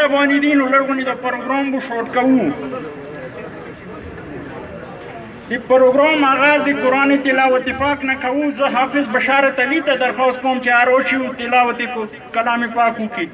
افغاني دي نو لرغونی د پروګرام بو شروع کوو. د پروګرام آغاز د قرآن تلاوت پاک نه کوو. زه حافظ بشارت علي ته درخواست کوم چې هر شي تلاوت کلام پاک وکړي.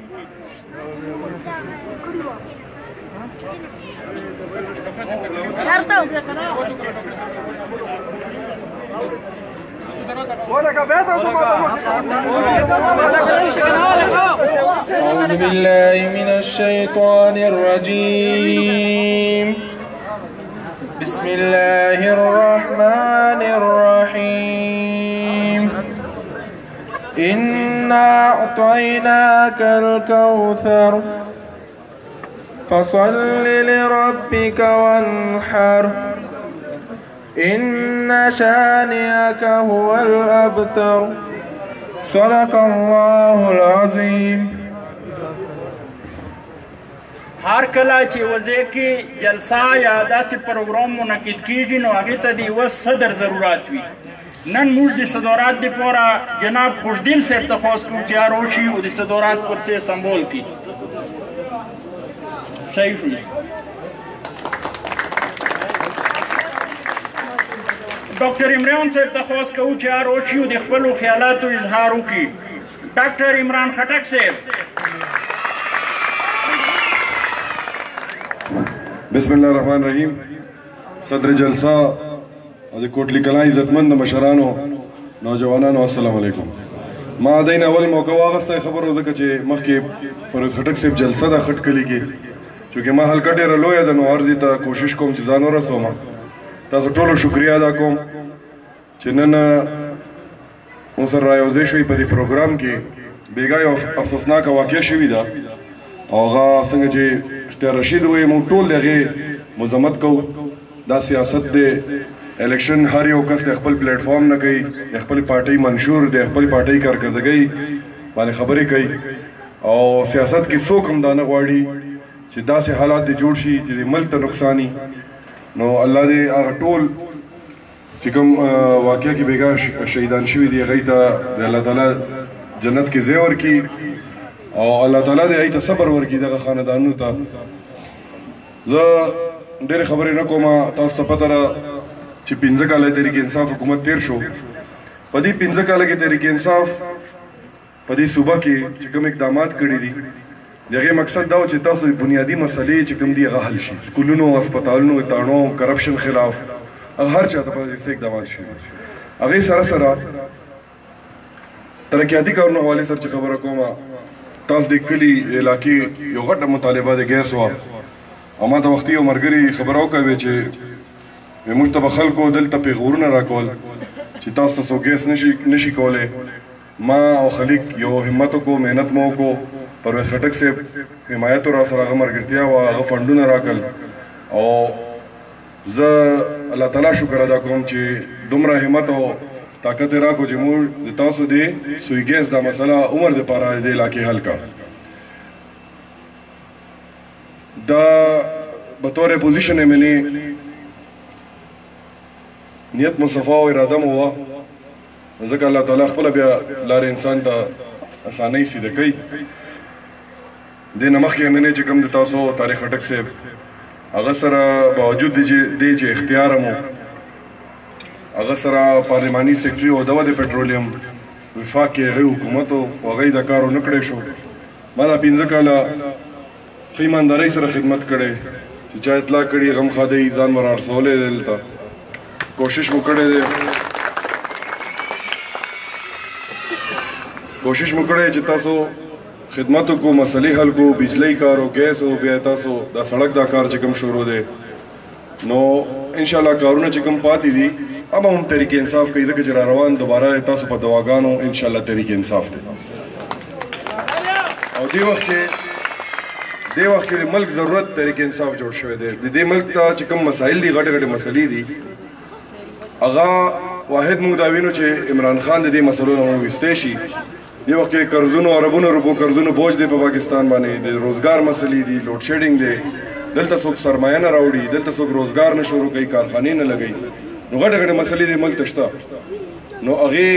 أعوذ بالله من الشيطان الرجيم. بسم الله الرحمن الرحيم. إنا أعطيناك الكوثر فصل لربك وانحر إن شانئك هو الأبتر. صدق الله العظيم. هر کله چې وځای کې جلسه یا داسې پروګرام منعقد کیږي نو هغې ته د یوه صدر ضرورت وي. نن موږ د صدارت دپاره جناب خوشدل صاحب ته خواست کوو چې هر وشي او د صدارت کرسۍ سمبول کړي. صحیح وي. ډاکټر عمران صاحب ته خواست کوو چې هر وشي او د خپلو خیالاتو اظهار وکړي. ډاکټر عمران خټک صاحب. بسم الله الرحمن الرحیم. صدر جلسه او د کوټلی کلا عزتمند مشرانو نوجوانانو السلام علیکم. ما دین اول موقع واغسته خبرو ځکه چې مخکې پرویز خټک صاحب جلسه د خټ کلی کې چې ما حلقه ډېره لویه ده نو عرضې ته کوشش کوم چې ځان ورسوم. تاسو ټولو شکریا ادا کوم چې نن مو سره رايوځای شوي په دې پروګرام کې. بیګا یو افسوسناکه واقع شوې ده او هغه څنګه چې اختیار رشید وایي موږ ټول د هغې مذمت کوو. دا سیاست دی. الیکشن هر یو کس د خپل پلیټ فارم نه کوي، د خپل پارټۍ منشور د خپل پارټۍ کارکردګۍ باندې خبرې کوي او سیاست کې څوک هم دا نه غواړي چې داسې حالات دې جوړ شي چې د ملک ته نقصاني. نو الله دې هغه ټول چې کوم واقعه کې بیګا شهیدان شوي دي هغوی ته د الله تعالی جنت کې ځای ورکړي او الله تعالی دې هغوی ته صبر ورکړي دغه خاندانونو ته. زه ډېرې خبرې نه کوم. تاسو ته پته ده چې 15 کاله تحریک انصاف حکومت تیر شو. په دې 15 کاله کې تحریک انصاف په دې صوبه کې چې کوم اقدامات کړي دي د هغې مقصد دا و چې تاسو بنیادي مسلې چې کوم دي هغه حل شي. سکولونو، هسپتالونو، تاڼو، کرپشن خلاف هر چا ته په دې اقدامات شوي. هغې سره سره ترقیاتي کارونو حوالې سره چې خبره کوم تاسو د کلي علاقې یو غټه مطالبه د ګیس وه او ما ته وختي یو ملګري خبره وکړې چې موږ ته به خلکو دلته پیغورونه راکول چې تاسو ته څوک ګیس نشي کولی. ما او خلیق یو همت وکړو، محنت مو وکړو. پرویز خټک صاحب حمایت را سره هغه ملګرتیا وه، هغه فنډونه راکړل او زه الله تعالی شکر ادا کوم چې دومره همت او طاقت یې راکړو چې موږ د تاسو د سوی ګیس دا مسله عمر دپاره د علاقې حل کړه. دا بطور اپوزیشن منې نیت مصطفی او اراده مو وه ځکه الله تعالی خپله بیا لارې انسان ته اسانۍ سیده کوي. دې نه مخکې منې چې کوم د تاسو طارق خټک صاحب هغه سره باوجود دی چې اختیار مو هغه سره پارلماني سیکرټري عهده وه د پټرولیم وفاق کې هغې حکومت و هغوی دا کار ونه کړی شو. ما دا 15 کاله ښه ایماندارۍ سره خدمت کړی چې چا اطلاع کړي غم خادی ځان مې راړسولی دی دلته کوشش مو کړی دی چې تاسو خدمت وکړو، مسلې حل کړو، بجلی کار او ګیس او بیا تاسو دا سړک دا کار چې کوم شروع دی نو انشاءالله کارونه چې کوم پاتې دي اب هم تحریک انصاف کوي ځکه چې را روان دوباره تاسو په دواګانو انشاءالله تحریک انصاف دی. او دې وخت کې د ملک ضرورت تحریک انصاف جوړ شوی دی. د دې ملک ته چې کوم مسایل دي غټې غټې مسلې دي هغه واحد موږ دا وینو چې عمران خان د دې مسلو نه وویستی شي. دې وخت کې قرضونو اربونو روپو قرضونو بوج دی په پاکستان باندې، د روزګار مسلې دي، لوډ شیډینګ دی، دلته څوک سرمایه نه راوړي، دلته څوک روزګار نه شروع کوي، کارخانې نه لګوي. نو غټې غټې مسلې دې ملک ته شته. نو هغې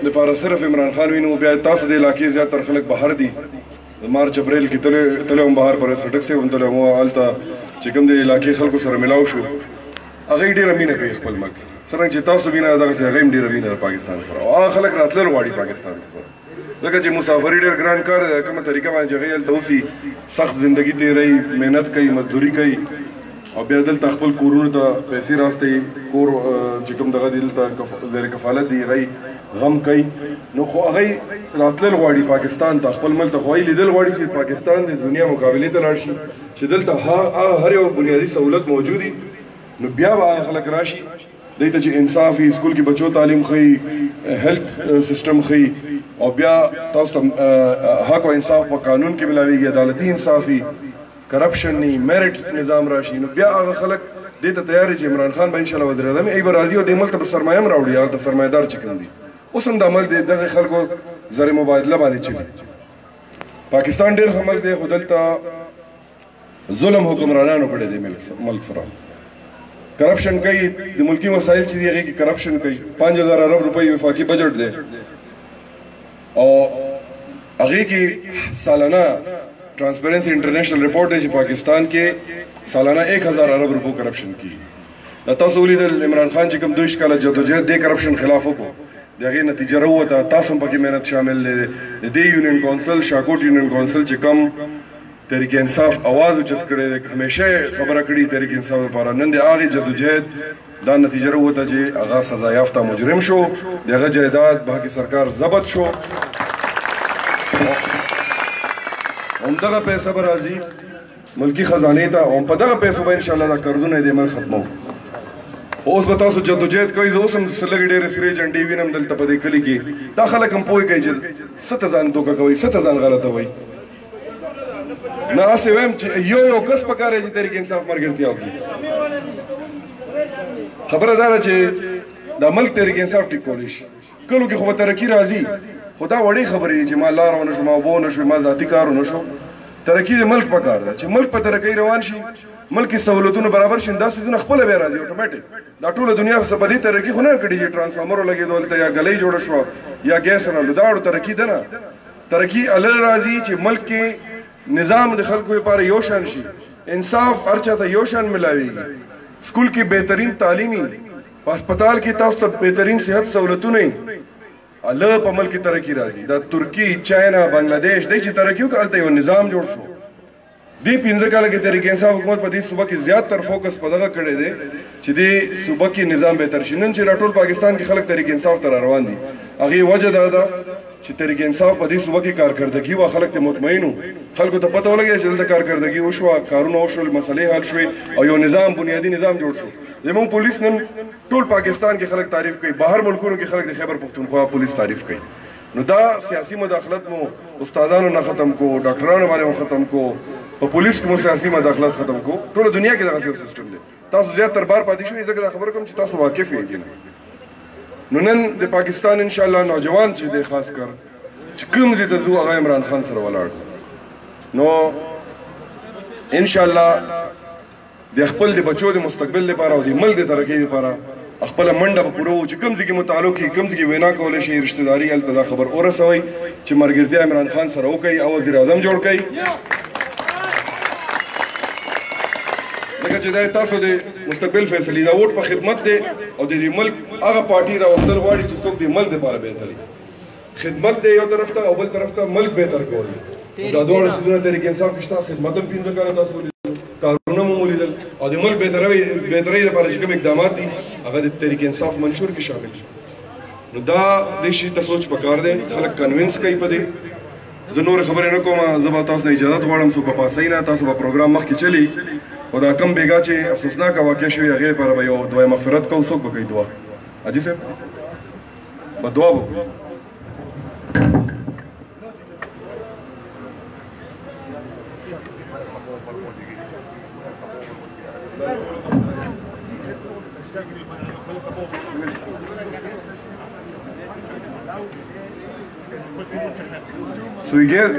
دپاره صرف عمران خان وینو. بیا تاسو د علاقې زیاتره خلک بهر دي، مارچ اپریل کې تللی وم بهر پر سټک صاحب هم تللی وم هلته چې کوم د علاقې خلکو سره ملاو شو هغه یې ډېره مینه کوي خپل ملک سره څرنګه چې تاسو مینه دغسې هغه هم ډېره مینه ده پاکستان سره او هغه خلک راتلل غواړي پاکستان ته ځکه چې مسافري ډېر ګران کار دی کومه طریقه باندې چې هغوی هلته اوسي سخت زندګي تېروي محنت کوي مزدوري کوي او بیا دلته خپل کورونو ته پیسې راستوي کور چې کوم دغه دی دلته زیر کفالت دی هغوی غم کوي نو خو هغوی راتلل غواړي پاکستان ته خپل ملک ته خو هغوی لیدل غواړي چې پاکستان د دنیا مقابلې ته لاړ شي چې دلته هر یو بنیادي سهولت موجود وي نو بیا به هغه خلک راشي دوی ته چې انصاف وي سکول کې بچو تعلیم ښیي هیلث سسټم ښیي او بیا تاسو ته حق او انصاف په قانون کې ملاویږي عدالتي انصاف وي کرپشن نه میرټ نظام راشي نو بیا هغه خلک دې ته تیار دي چې عمران خان به انشاءالله وزیر اعظم ای به راځي او دې ملک ته به سرمایه هم راوړي هلته سرمایهدار چې کوم دي اوس هم د عمل دغه خلکو زر مبادله باندې چلي پاکستان ډېر ښه ملک دی خو دلته ظلم حکمرانانو کړی دی ملک سره کرپشن کوي د ملکی وسایل چې دي هغې کې کرپشن کوي 5000 ارب روپۍ وفاقي بجټ دی او هغې کې سالانه ټرانسپیرنسي انټرنیشنل رپورټ دی چې پاکستان کې سالانه 1000 ارب روپو کرپشن کیږي دا تاسو ولیدل عمران خان چې کوم 2 کاله جدوجہد دې کرپشن خلاف وکړو د هغې نتیجه راووته تاسو هم پکې محنت شامل دی د دې یونین کونسل شاکوټ یونین کونسل چې کوم تحریک انصاف आवाज اوچت کړی دی همیشه خبره کړې تحریک انصاف لپاره نن د هغې جدوجہد دا نتیجه راووته چې هغه سزا یافته مجرم شو د هغه جایداد به کې سرکار ضبط شو همدغه پیسه به راځي ملکي خزانې ته او په دغه پیسو به انشاءالله دا قرضونه یې د عمل ختمو اوس به تاسو جدوجہد کوئ زه اوس هم لږې ډېرې سرې جنډې وینم دلته په دې کلي کې دا خلک هم پوه کوي چې څه ته ځان دوکه کوئ څه ته ځان غلطوئ نه هسې وایم چې یو کس پکار دی چې تحریک انصاف ملګرتیا وکړي خبره دا ده چې دا ملک تحریک انصاف ټیک کولی شي کلو کې خو به ترقي راځي خو دا وړې خبرې دي چې ما لاره ونه شو ما اوبه ونه شوې ما ذاتي کار ونه شو ترقي د ملک پکار ده چې ملک په ترقۍ روان شي ملک کې سہولتونه برابر شي دا څیزونه خپله بیا راځي اټومیټک دا ټوله دنیا په دې ترقي خو نه کړي چې ټرانسفارمر ولګېدو هلته یا ګلۍ جوړه شوه یا ګیس راغلو دا اړو ترقي ده نه ترقي هله راځي چې ملک کې نظام د خلکو لپاره یو شان شي انصاف هر چا ته یو شان ملاویږي سکول کې بهترین تعلیمي په هسپتال کې تاسو ته بهترین صحت سہولتونه وي الله په ملک کې ترقي راځي دا ترکی چاینا بنگلاديش دی چې ترقي وکړه هلته یو نظام جوړ شو دې 15 کاله کې تحریک انصاف حکومت په دې صوبه کې زیات تر فوکس په دغه کړی دی چې دې صوبه کې نظام بهتر شي نن چې راټول پاکستان کې خلک تحریک انصاف ته روان دي هغې وجه دا ده چې تحریک انصاف په دې صوبه کې کارکردګي وه خلک ته مطمئن وو خلکو ته پته ولګېده چې دلته کارکردګي وشوه کارونه وشول مسلې حل شوې او یو نظام بنیادي نظام جوړ شو زموږ پولیس نن ټول پاکستان کې خلک تعریف کوي بهر ملکونو کې خلک د خیبر پښتونخوا پولیس تعریف کوي نو دا سیاسي مداخلت مو استادانو نه ختم کو ډاکټرانو باندې مو ختم کو په پولیس کې مو سیاسي مداخلت ختم کو ټوله دنیا کې دغه سیستم دی تاسو زیات تر بار پاتې شوئ ځکه دا خبره کوم چې تاسو واقف یې نو نن د پاکستان انشاءالله نوجوان چې دی خاص کر چې کوم ځای ته ځو هغه عمران خان سره ولاړ نو انشاءالله د خپل د بچو د مستقبل لپاره او د ملک د ترقۍ لپاره خپل منډه په پوره چې کوم ځای کې متعلق کې کوم ځای کې وینا کولی شي رشتہ داري هلته دا خبر ورسوئ چې ملګرتیا عمران خان سره وکړئ او وزیر اعظم جوړ کړئ ځکه چې دا تاسو د مستقبل فیصلې دا ووټ په خدمت دی او د دې ملک هغه پارټي راوستل غواړي چې څوک د ملک دپاره بهتر وي خدمت دی یو طرف ته او بل طرف ته ملک بهتر کول دي دا دواړه څیزونه تحریک انصاف کې شته خدمت هم 15 کاله تاسو ولیدل کارونه مو ولیدل او د ملک بهترۍ لپاره چې کوم اقدامات دي هغه د تحریک انصاف منشور کې شامل شي نو دا دې شي ته سوچ پکار دی خلک کنوینس کوي په دې زه نور خبرې نه کوم زه به تاسو نه اجازت غواړم څوک به پاسئ نه تاسو به پروګرام مخکې چلی او دا کم بیګا چې افسوسناکه واقع شوي هغې لپاره به یو دعای مغفرت کوو څوک به کوي دعا حاجي صاحب به دعا به کوو سویګر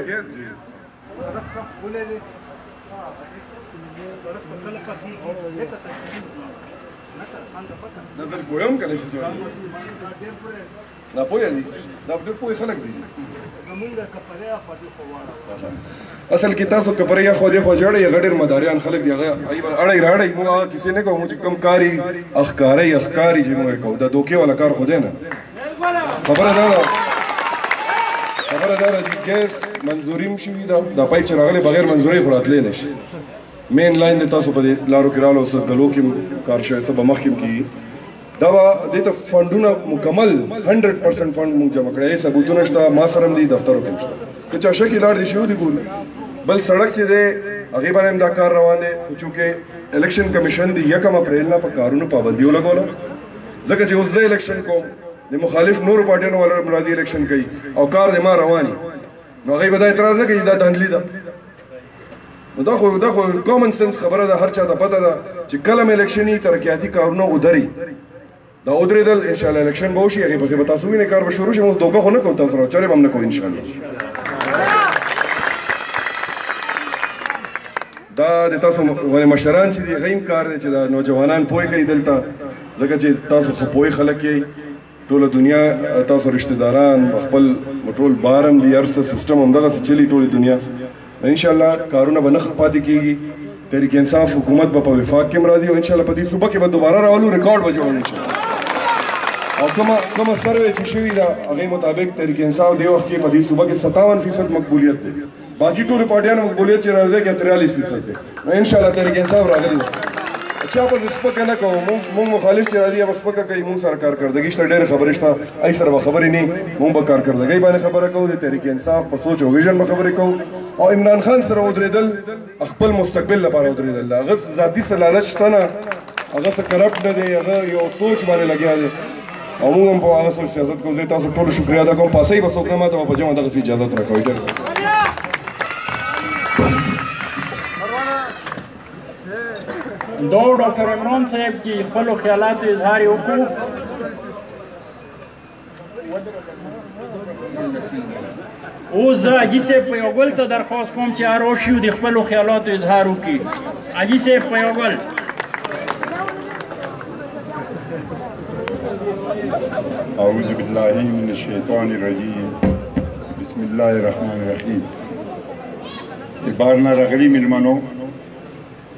دا در پویم کنه چې سوال نه پوهه دي دا ډېر پوه خلک دي اصل کې تاسو کفریا خو دې خو جوړې غډر مداریان خلک دی هغه اړای راړای موږ کسی نه کوم چې کم کاری اخکاری چې موږ کوو دا دوکې ولا کار خو دې نه خبره دا چې ګیس منظوریم شوي دا پایپ چې راغلی بغیر منظورۍ خو راتلی نه شي مین لاین د تاسو په دې لارو کې راغلو څه ګلو کې کار شوی څه به مخکې کېږي دا به دې ته فنډونه مکمل 100% فنډ موږ جمع کړی هېڅ ثبوتونه شته ما سره هم دي دفترو کې هم شته که چا شک یې لاړ دي شي ودې ګوري بل سړک چې دی هغې باندې هم دا کار روان دی خو چونکې الیکشن کمیشن د 1 اپریل نه په کارونو پابندي ولګوله ځکه چې اوس زه الیکشن کوم د مخالف نورو پارټیانو والا راځي الیکشن کوي او کار د ما رواني نو هغوی به دا اعتراض نه کوي دا داندلي ده نو دا خو کامن سنس خبره ده هر چا ته پته ده چې کله م الیکشن وي ترقیاتي کارونه ودري دا ودرېدل انشاءالله الیکشن به وشي هغې پسې به تاسو وینئ کار به شروع شي موږ دوکه خو نه کوو تاسو سره چارې به هم نه کوو انشاءالله دا د تاسو ولې مشران چې دي هغه هم کار دی چې دا نوجوانان پوه کوي دلته ځکه چې تاسو ښه پوه خلک یئ ټوله دنیا تاسو رشتہ داران خپل ټول بار هم دي هر څه سیسټم همدغسې چلي ټولې دنیا انشاءالله کارونه به نه ښه پاتې کېږي تحریک انصاف حکومت به په وفاق کې هم راځي او انشاءالله په دې صوبه کې به دوباره راولو ریکارډ به جوړ انشاءالله او کومه سروې چې شوي ده هغې مطابق تحریک انصاف دې وخت کې په دې صوبه کې 57% مقبولیت دی باقي ټولو پارټیانو مقبولیت چې راځي کې 43% دی نو انشاءالله تحریک انصاف راغلی دی چا پسې سپکه نه کوو مونږ مخالف چې راځي هغه سپکه کوي مونږ سره کارکردګي شته ډېرې خبرې شته ای سره به خبرې نه مونږ به کارکردګۍ باندې خبره کوو د تحریک انصاف په سوچ او ویژن به خبرې کوو او عمران خان سره ودرېدل خپل مستقبل لپاره ودرېدل هغه ذاتي څه لالچ شته نه هغه څه کرپټ نه دی هغه یو سوچ باندې لګیا دی او موږ هم په هغه سوچ سیاست کوو زه تاسو ټولو شکریه ادا کوم پاسۍ به څوک نه ماته به په جمع دغسې اجازت راکوئ دو ډاکټر عمران صاحب چې خپلو خیالاتو اظهار یې وکړو اوس زه حاجي صاحب په یو بل ته درخواست کوم چې هر راشي د خپلو خیالاتو اظهار وکړي حاجي صاحب په یو بل اعوذ بالله من الشیطان الرجیم بسم الله الرحمن الرحیم بارنا راغلي مېلمنو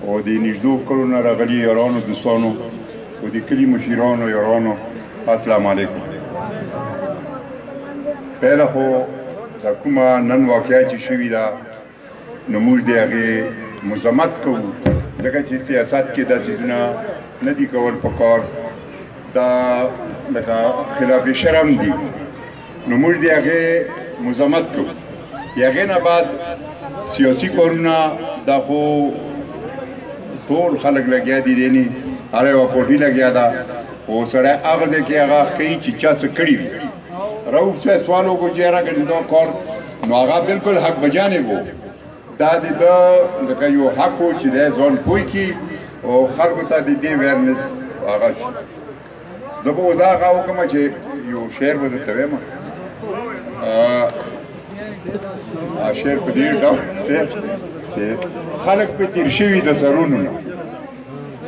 او د نږدو کلو نه راغلي یارانو دوستانو او د کلي مشیرانو یارانو السلام علیکم پیله خو دا کومه نن واقعه چې شوې ده نو موږ د هغې مذمت کوو ځکه چې سیاست کې دا څیزونه نه دي کول پکار دا لکه خلاف شرم دي نو موږ د هغې مذمت کوو د هغې نه بعد سیاسي کارونه دا خو ټول خلک لګیا دي دی نه هره یوه پوټي لګیا ده خو سړی هغه ځای کې هغه ښیي چې چا څه کړي وي رؤف صاحب سوال وکړو چې یاره ګنې دا کار نو هغه بلکل حق بجانب و دا د ده لکه یو حق و چې دی ځان پوه کړي او خلکو ته د دې ویرنس هغه شي زه به اوس هغه وکړم چې یو شعر به درته وایم شعر په دې ډول دی چې خلک په تیر شوي د سرونو نه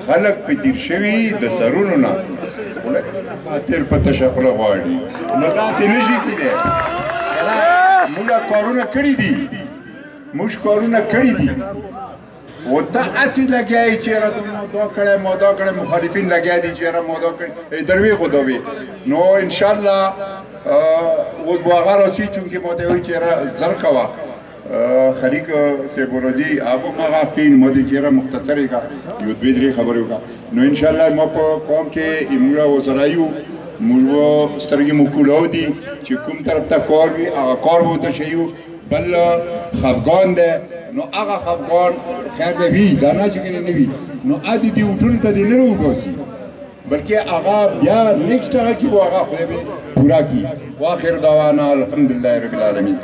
خلک په تیر شوي د سرونو نه خاطر په تشه خوله غواړي نو داسې نه شي کېدی موږ کارونه کړي دي موږ کارونه کړي دي او ته هسې لګیا یې چې یاره ته مو دا کړی مخالفین لګیا دي چې یاره مو دا کړی دروې خو دا وي نو انشاءالله اوس به هغه راسي چونکې ما ته وایي چې یاره زر کوه خلیق صاحب راځي هغه هغه پین مو دي چې یاره مختصر یې کړه یو دوې درې خبرې وکړه نو انشاءالله ما په قوم کې موږ ورسره یو موږ سترګې مو کولاو دي چې کوم طرف ته کار وي هغه کار به ورته شیو بل خفګان دی نو هغه خفګان خیر دی وي دا نه چې کنې نه وي نو عادي دې وټونو ته دې نه راوباسي بلکې هغه بیا نیکسټ هغه کې به هغه خدای به پوره کړي واخر دعوانا الحمدلله رب العالمین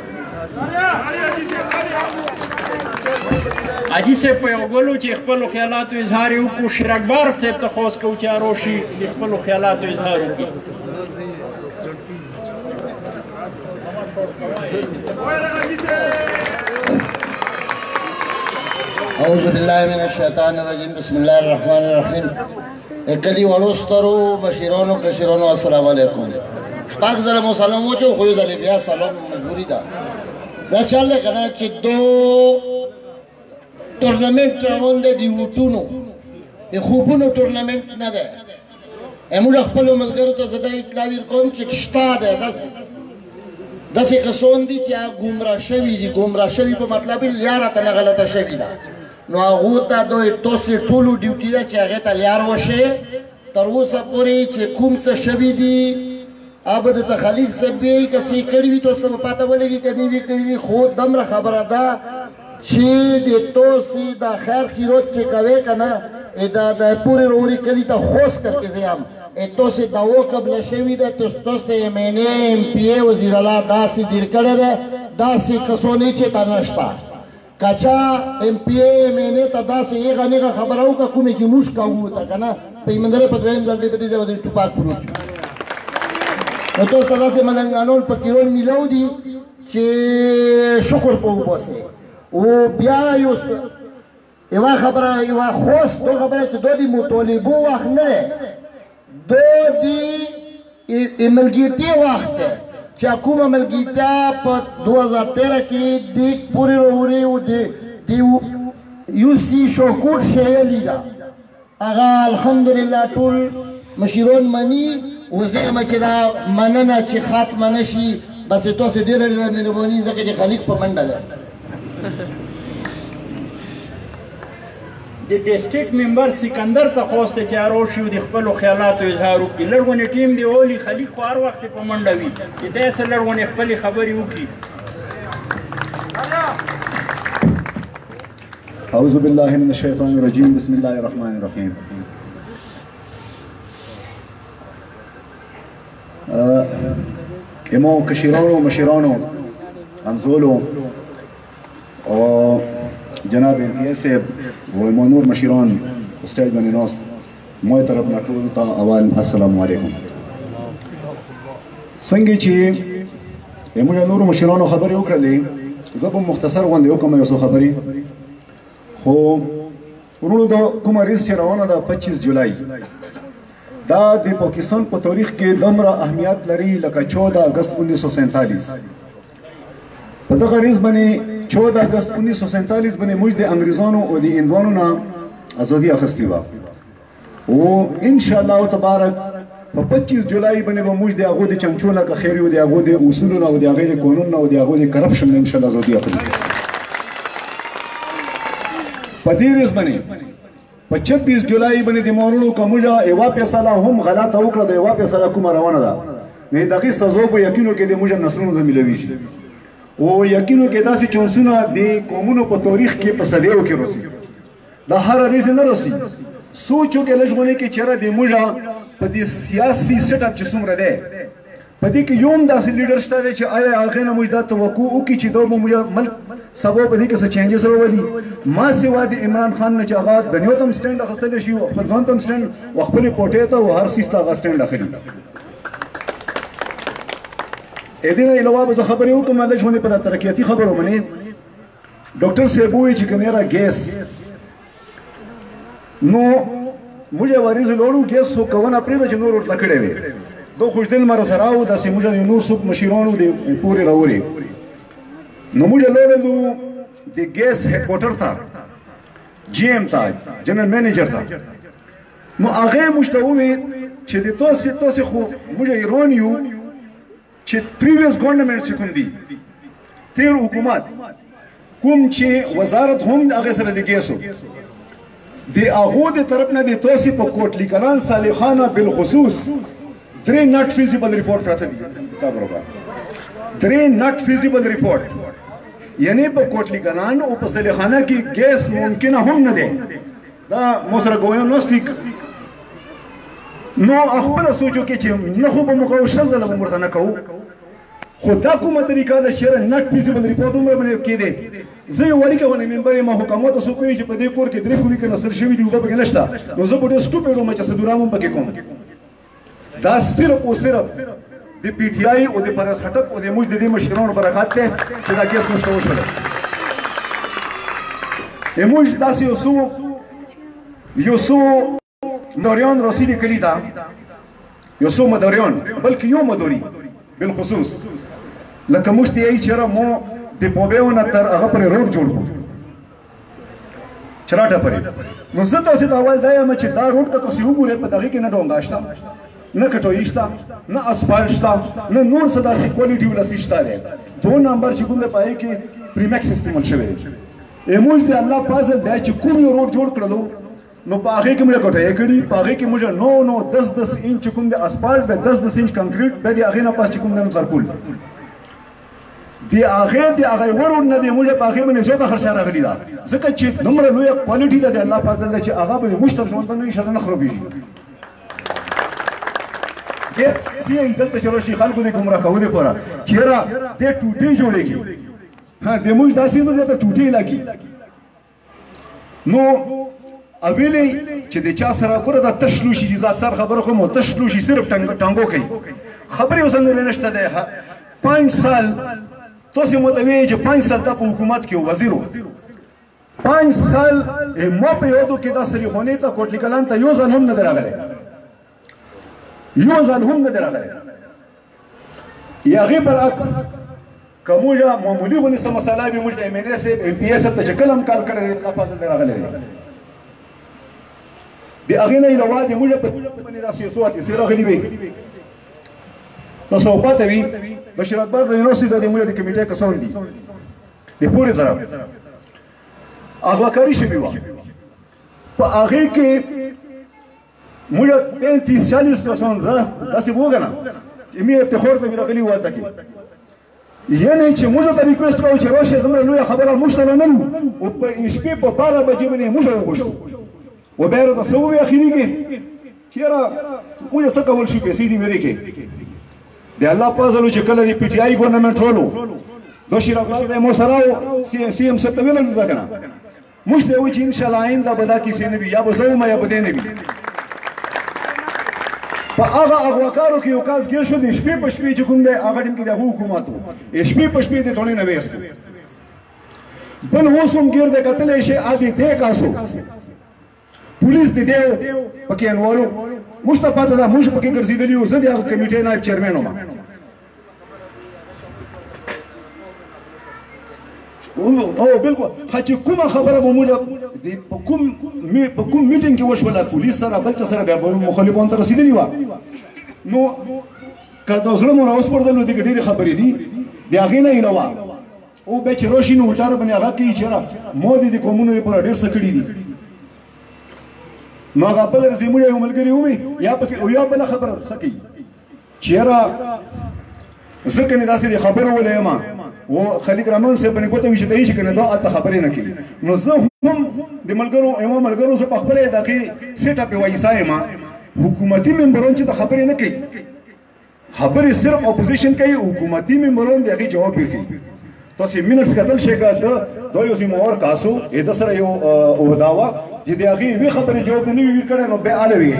حاجي صاحب په یو ګلو چې خپلو خیالاتو اظهار یې وکړو شیر اکبر صاحب ته خواست کوو چې راشي د خپلو خیالاتو اظهار وکړي اعوذ بالله من الشیطان الرجیم بسم الله الرحمن الرحیم کلی وړو سترو بشیرانو کشیرانو السلام علیکم شپږ ځله مو سلام وچو خو یو ځلې بیا سلام مجبوري ده دا چل دی که نه چې دو ټورنمنټ روان دی د ووټونو د خوبونو ټورنمنټ نه دی موږ خپلو ملګرو ته زه دا اطلاع ورکوم چې شته دی داسې کسان دي چې ګمراه شوي دي ګمراه شوي په مطلب لیاره ته نه غلطه شوي ده نو هغو ته دوی تاسې ټولو ډیوټي ده چې هغې ته لیار وشئ تر اوسه پورې چې کوم څه شوي دي هغه به درته خلیق صاحب وایي که څه یې کړي وي تاسو ته به پته ولګي که نه وي کړي وي خو دومره خبره ده چې د تاسې دا خیر خیرات چې کوئ که نه د پورې روړي کلي ته خوست کر کې زه یم تاسې دعوا قبله شوي ده تاسو ته ایم این اے ایم پی اے وزیر الله داسې دیر کړی دی داسې کسان یې چې ته نشته که چا ایم پی اے ایم این اے ته داسې هغه نېغه خبره وکړه کومې چې موږ کوو ته که نه په ایماندارۍ په دویم ځل به په دې ځای باندې ټوپاک پروت نو تاسو ته داسې ملنګانو فقیران میلاو دي چې شکر په وباسئ او بیا یوه خبره یوه خوست دو خبره چې دو د مطالبو وخت نه دی دو د ملګرتیا وخت دی چې کومه ملګرتیا په 2013 کې د پورې راوړې و د یو سی شوکوټ شیلي ده هغه الحمدلله ټول مشران مني وزه یم چې دا مننه چې ختمه نه شي بس تاسو ډېره ډېره مهرباني ځکه چې خلیق په منډه ده د ډسټریکټ ممبر سکندر ته خواسته چې راوشي او د خپلو خیالاتو اظهار وکړي لړغونې ټیم دی اولی خلیق خو هر وخت په منډه وي چې داسې لړغونې خپلې خبرې وکړي اعوذ بالله من الشیطان الرجیم بسم الله الرحمن الرحیم امو کشیرانو مشیرانو همزولو او جناب ایم پی اے صاحب و امو نور مشیران اسٹیج باندې ناست موی طرف نه ټولو ته اول السلام علیکم څنګه چې امو نور مشیرانو خبرې وکړلې زه به مختصر غوندې وکړم یو څو خبرې خو ورونو دا کومه ریس چې روانه ده 25 جولای دا د پاکستان په تاریخ کې دومره اهمیت لري لکه 14 اگست 1947 په دغه ریس باندې 14 اگست 1947 باندې موږ د انګریزانو او د هندوانو نه ازادي اخیستې وه او ان شاء الله تبارک په 25 جولای باندې به موږ د هغو د چمچو نه که خیر یو د هغو د اصولو نه او د هغې د قانون نه او د هغو د کرپشن نه ان شاء الله ازادي اخلي په دې ریس باندې په 26 جولای باندې د مورونو کومه یوه فیصله هم غلطه وکړه د یوه فیصله کومه روانه ده نه دغې سزا په یقینو کې د موږ نسلونو ته میلویږي او یقینو کې داسې چانسونه د قومونو په تاریخ کې په صدیو کې رسي دا هر ریس نه رسي سوچ وکړئ لږ غونې کې چېرې د موږ په دې سیاسي سیټ اپ چې څومره دی په دې کې یو هم داسې لیډر شته دی چې آیا هغې نه موږ دا توقع وکړي چې دا به موږ ملک سبا په دې کې څه چینجز راولي ما سوا د عمران خان نه چې هغه دنیو ته هم سټینډ اخیستلی شي او خپل ځان ته هم سټینډ او خپلې کوټې ته او هر سیز ته هغه سټینډ اخلي دې نه علاوه به زه خبرې وکړم لږ غونې په دا ترقیاتي خبرو باندې ډاکټر صاحب ووایي چې کنیرا ګیس نو موږ وریځ لوړو ګیس خو کوونه پرېږده چې نور ورته کړی وي دو خوشدل مره سره و داسې موږ نور څوک مشیرانو د پورې راولي نو موږ لوړلو د ګیس هډکوارټر ته جی ایم ته جنرال منیجر ته نو هغې موږ ته وویل چې د تاسې خو موږ ایران یو چې پریویس ګورنمنټ چې کوم دي تیر حکومت کوم چې وزارت هم هغې سره د ګیسو د هغو د طرف نه د تاسې په کوټلي کلان صالحانه بالخصوص 3 not feasible report پراته دي صاحب 3 not feasible report یعنی په کوټلي کلان او په صالحانه کې ګیس ممکنه هم نه دی دا مو سره ګویم نستی نو خپله سوچ وکړئ چې نه خو به مو کوو 100 ځله به ورته نه کوو خو دا کومه طریقه ده چې نټ فیزیبل ریپورټ عمره باندې کېدی زه یو وړوکی غونې ممبر یم حکومت څوک وایي چې په دې کور کې 3 کوي که نسل شوي دي اوبه پکې نشته نو زه به ډېر سټوپېډ وم چې صدورام هم پکې کوم دا صرف او صرف د پی ټي آی او د فراز خټک او د موږ د دې مشرانو برکات دی چې دا کیس موږ ته وشولی موږ داسې یو څو مداریان راسي لیکلي ده یو څو مداریان بلکې یو مداري بالخصوص لکه موږ ته یې چېرې مو د پوبیو نه تر هغه پورې روډ جوړ کړو چراټه پورې نو زه تاسو ته اول دا یم چې دا روډ که تاسو وګورئ په دغه کې نه ډونګا شته نه کټوي شته نه اسفالټ شته نه نور څه داسې کوالټي ولا څه شته دی دوه نمبر چې کوم دی په هغې کې پریمیکس استعمال شوی دی موږ د الله فضل دی چې کوم یو روډ جوړ کړلو نو په هغې کې موږ کټوۍ کړي په هغې کې موږ 9 10 انچ چې کوم دی اسفالټ به 10 انچ کنکریټ به د هغې نه پس چې کوم دی نو ترکول د هغې د هغه ورور نه دی موږ په هغې باندې زیاته خرچه راغلې ده ځکه چې دومره لویه کوالټي ده د الله فضل دی چې هغه به موږ تر ژوند باندې انشاءالله نه خرابېږي دلته چې راشي خلکو د ګمراه کولو لپاره چېرې دې ټوټې جوړېږي ها د موږ داسې نو دلته ټوټې لګي نو اویلې چې د چا سره ګوره دا تش لوشي چې ذات سر خبره کوم تش لوشي صرف ټانګو کوي خبرې اوس نور نشته ده 5 سال تاسو مو ته وایي چې 5 سال ته په حکومت کې وزیرو 5 سال مو په یادو کې دا سری خونې ته کوټلی کلان ته یو ځل هم نه راغلی یو ځل هم نه راغلی یا غي برعکس کومه معمولی غونې سم مسله به موږ د ایم ان اس ام پی اس ته چې کلم کال کړی الله فضل راغلی د هغې نه علاوه د موږ په باندې داسې یو څو حادثې راغلي وي تاسو پاته وي بشیر اکبر د یونیورسټي د موږ د کمیټې کسان دي د پورې طرف اغواکاري شوې وه په هغې کې موږ 35-40 کسان داسې وګڼه چې مې افتخار ته مې راغلي وو هلته کې یعنې چې موږ ته ریکویسټ کوو چې راشئ دومره لویه خبره موږ سره نه وو او په شپې په 12 بجې باندې موږ وغوښتو و بیا راته څه ووایي اخرېږي چې یاره موږ څه کول شي پیسې دې ویلې کې د الله فضل چې کله د پی ټي آی ګورنمنټ رولو دو شیر افغان مو سره سی ایم صاحب ته ویل نو دا کنه موږ ته وایي چې ان شاء الله آینده به دا کیسې نه وي یا به زه وم یا به دی نه وي په هغه اغواکارو کې یو کاس ګیر شو د شپې په شپې چې کوم دی هغه ټیم کې د هغو حکومت و شپې په شپې د ټولې نه ویست بل اوس هم ګیر دی کتلی شي ادي دی کاسو پولیس دې دی پکې انوالو موږ ته پته ده موږ پکې ګرځېدلي یو زه د هغه کمیټې نایب چیرمین وم او بالکل چې کومه خبره به موږ په کوم میټینګ کې وشوله پولیس سره بل چا سره بیا مخالفانو ته رسېدلي وه نو که د زړه مو راوسپړدل نو دې کې ډېرې خبرې دي د هغې نه علاوه او بیا چې راشي نو وچاره باندې هغه کوي چې یاره ما دې د قومونو لپاره ډېر څه کړي دي نو هغه بل ورځ موږ یو ملګري ومې یا بله خبره څه کوي چې یاره زه کنې داسې د خبرو ولی یم و خلیق رحمان صاحب باندې ګوته وي چې دی چې کنه دا هلته خبرې نه کوي نو زه هم د ملګرو زه په خپله د هغې سیټ اپ وایسا یم حکومتي ممبران چې د خبرې نه کوي خبرې صرف اپوزیشن کوي حکومتي ممبران د هغې جواب ورکوي تاسې مینټس کتل شئ که دا یو ذمهوار کاسو د سره یو عهده وه چې د هغې یوې خبرې جواب نه وي ور کړی نو بیا هله وي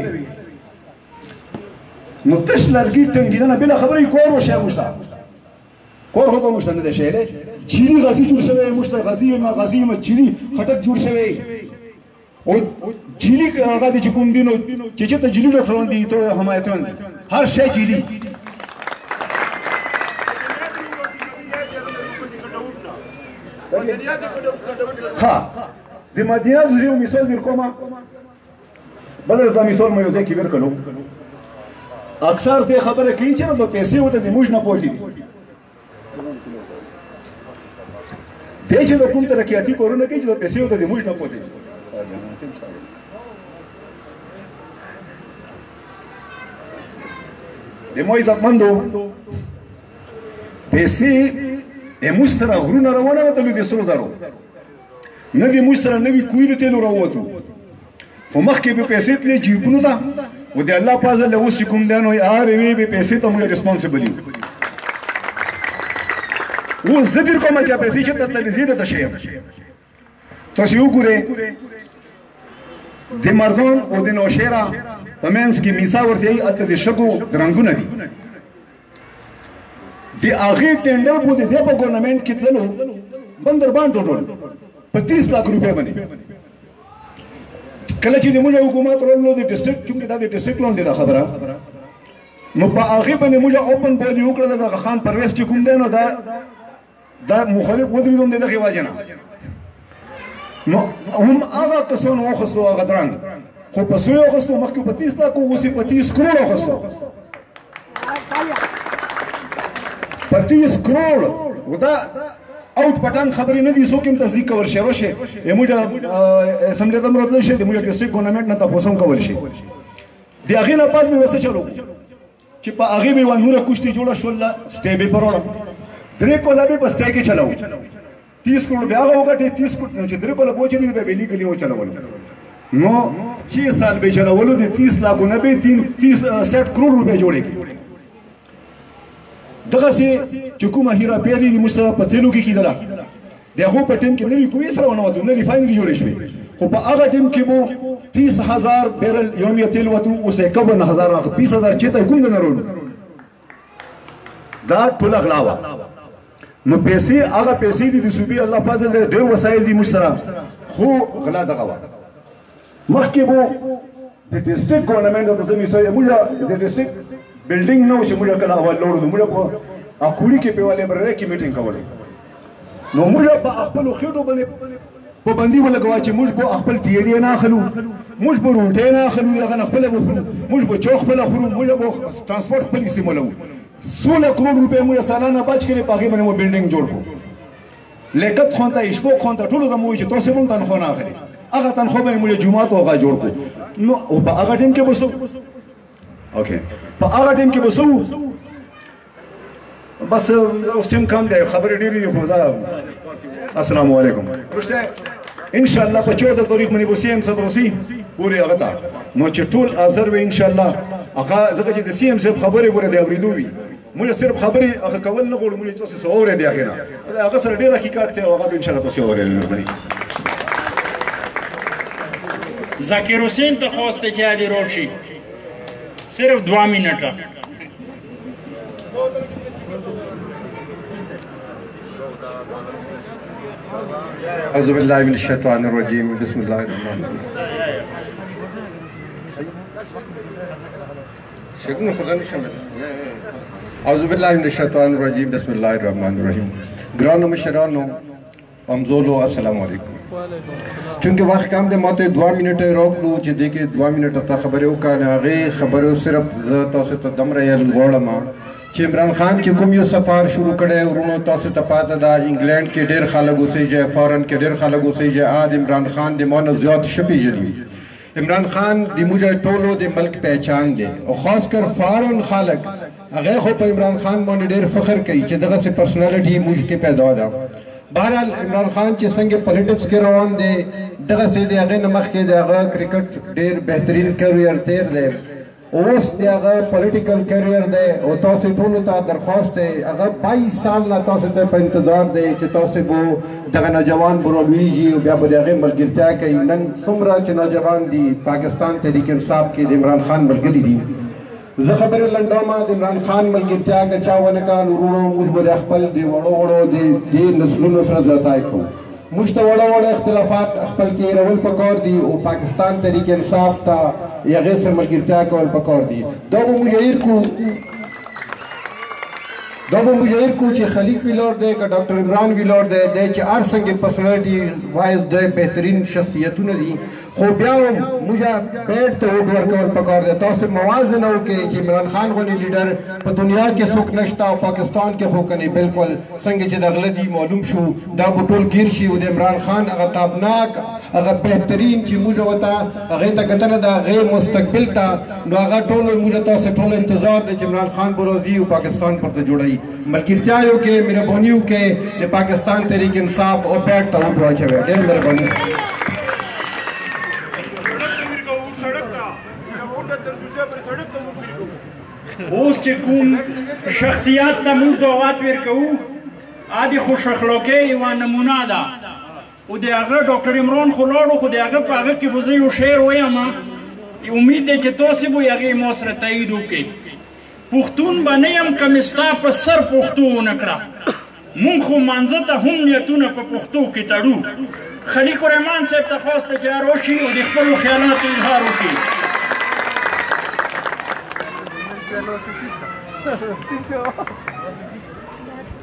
نو تش لرګي ټنګېدنه بله خبره یې کور وشی موږ ته کور خو ته موږ ته نه دی شیلی چیني غازي جوړ شوی موږ ته غازي یم چیني خټک جوړ شوی او جیلی هغه دی چې کوم دی نو چې چېرته جیلي ډاکټران دي تو حمایتیان دي هر شی جیلي ها د مدینه زه یو مثال در کومه بل ورځ دا مثال مې یو ځای کې ورکړو اکثر دې خبره کوي چې نو د پیسې ورته زموږ نه پوهېږي دی چې د کوم ترقیاتي کارونه کوي چې د پیسې ورته زموږ نه پوهېږي د مو عزتمندو پیسې موږ سره غرونه روانه وتلو د سرو زرو نه د موږ سره نوي کوی د تیلو راووتو په مخکې به پیسې تلې جیبونو ته و د الله فضل له اوس چې کوم دی نو هر یوې به پیسې ته موږ ریسپانسبل یو اوس زه در کومه چې پیسې چېرته تللې زه درته ښیم تاسې وګورئ د مردان او د نوشهره په منځ کې میسا ورته یي هلته د شګو رنګونه دي د هغې ټینډر بو د دې په ګورنمنټ کې تللو بندربان ټوټول په 30 लाख روپۍ باندې کله چې د موږ حکومت رولو د ډسټرکټ چونکې دا د ډسټرکټ لون دی دا خبره نو په هغې باندې موږ اوپن بولي وکړله دغه خان پرویز چې کوم دی نو دا دا مخالف ودرېدم د دغې وجې نه نو هم هغه کسانو واخیستو هغه درنګ خو په سوی واخیستو مخکې په 30 لاکو اوس یې په 30 کروړ واخیستو په 30 کروړ دا اوټ پټنګ خبرې نه دي څوک هم تصدیق کول شي راشي زموږ اسمبلی ته راتللی شي زموږ ډسټرکټ ګورنمنټ نه تاسو هم کول شي د هغې نه پاس مې وسه چلو چې په هغې مې یوه نوره کشتي جوړه شوله سټې به پر وړه 3 کوله به په سټې کې چلاو 30 کروڑ بیا هغه وګټې 30 کروڑ چې 3 کوله بوچې نه به ویلي ګلی و چلول نو 6 سال به چلولو د 30 لاکو نه به 60 کروڑ روپے جوړې دغه سي چې کومه هیرا پیری د مشترک په تلو کې کیدله دغه په ټیم کې نوې کوي سره ونه وته نوې ریفاینري جوړې شوې خو په هغه ټیم کې مو 30000 بیرل یومي تیل وته اوسه 51000 20000 چې ته کوم نه رول دا ټول غلاوه نو پیسې هغه پیسې دي د صوبې الله فضل ډېر وسایل دي مشترک خو غلا دغه وا مخکې مو د ډسټرکټ ګورنمنټ د زمي سره موږ د ډسټرکټ بلډینګ نو چې موږ کله اول لوړو موږ په اکوړي کې په والے برره کې میټینګ کوله نو موږ په خپل خېټو باندې په باندې ولګوا چې موږ په خپل ټیډي نه اخلو موږ په روټه نه اخلو هغه خپل وخورو موږ په چوک خپل خورو موږ په ترانسپورت خپل استعمالو 16 کروڑ روپے موږ سالانه بچ کړي پاګې باندې مو بلډینګ جوړ کو لیکت خونته ایشپو خونته ټول د مو چې تاسو مونږ تنخواه نه اخلي هغه تنخواه باندې موږ جمعه توغه جوړ کو نو په هغه ټیم کې بسو اوکې په هغه ټیم کې بسو بس اوس ټیم کم دی خبرې ډېرې دي خو السلام علیکم پرشته ان شاء الله په 14 تاریخ باندې بو سی ام صاحب روسي پوری هغه تا نو چې ټول حاضر وي ان شاء الله هغه ځکه چې د سی ام صاحب خبرې ګوره دی اوریدو وي موږ صرف خبرې هغه کول نه غواړو موږ تاسو څه اورې دی اخیرا هغه سره ډېر حقیقت دی هغه ان شاء الله تاسو اورې ذاکر حسین ته خواسته چې علی روشي صرف 2 منټه أعوذ بالله من الشيطان الرجيم بسم الله الرحمن الرحيم أعوذ بالله من الشيطان الرجيم بسم الله الرحمن الرحيم گرانو مشرانو امزولو السلام علیکم چونکہ وقت کام دے ماتے 2 منٹ روک لو چې دیکھے 2 منٹ تا خبرو کا هغه خبرو صرف تاسو ته دم رہل غوړم چې عمران خان چې کوم یو سفر شروع کړي ورونو تاسو ته پاته دا انګلند کې ډېر خلک اوسېږي فارن کې ډېر خلک اوسېږي عمران خان د مون زیات شپې جوړي عمران خان د موږ ټولو د ملک پہچان دی او خاص کر فارن خلک هغه خو په عمران خان باندې ډېر فخر کوي چې دغه سي پرسنالټي موږ کې پیدا ده بہرحال عمران خان چې څنګه پالیټکس کې روان دی دغه سي د هغه نمخ کې د هغه کرکټ ډېر بهترین کیریئر تیر دی اوس دی هغه پولیټیکل کیریئر دی او تاسو ټول ته درخواست دی هغه 22 سال نه تاسو ته په انتظار دی چې تاسو به دغه نوجوان برولویږي او بیا به دغه ملګرتیا کوي نن څومره چې نوجوان دي پاکستان تحریک انصاف کې د عمران خان ملګری دي زه خبرې لنډومه د عمران خان ملګرتیا که چا ونه کړه ورونو موږ به خپل د وړو وړو د نسلونو سره ځای کوو موږ ته وړه وړه اختلافات خپل کې رول پکار دي او پاکستان تحریک انصاف ته هغې سره ملګرتیا کول پکار دي دا به موږ هیر کو چې خلیق ویلور دی که ډاکټر عمران ویلور دی چې هر څنګه پرسنالټي وایز د بهترین شخصیتونه دي خو بیا هم موږ بیټ ته ووټ ورکول پکار دی تاسو موازنه وکړئ چې عمران خان غونې لیډر په دنیا کې څوک نشته او پاکستان کې خو کني بالکل څنګه چې د غله دي معلوم شو دا به ټول ګیر شي او د عمران خان هغه تابناک هغه بهترین چې موږ ورته هغې ته کتنه ده هغې مستقبل ته نو هغه ټول موږ تاسو ټول انتظار دی چې عمران خان به راځي او پاکستان پرته جوړوي ملګرتیا یې وکړئ مهرباني وکړئ د پاکستان تحریک انصاف او بیټ ته ووټ واچوئ ډېر مهرباني اوس چې کوم شخصیات ته موږ دعوت ورکوو عادي خوش اخلاقۍ یوه نمونه ده او د هغه ډاکټر عمران خو لاړو خو د هغه په هغه کې به زه یو شعر وایم امید دی چې تاسې به یې هغې ما سره تایید وکړئ پښتون به نه یم که مې ستا په سر پښتو ونه کړه مونږ خو مانځه ته هم نیتونه په پښتو کې تړو خلیق الرحمن صاحب ته خواسته چې راشي او د خپلو خیالاتو اظهار وکړي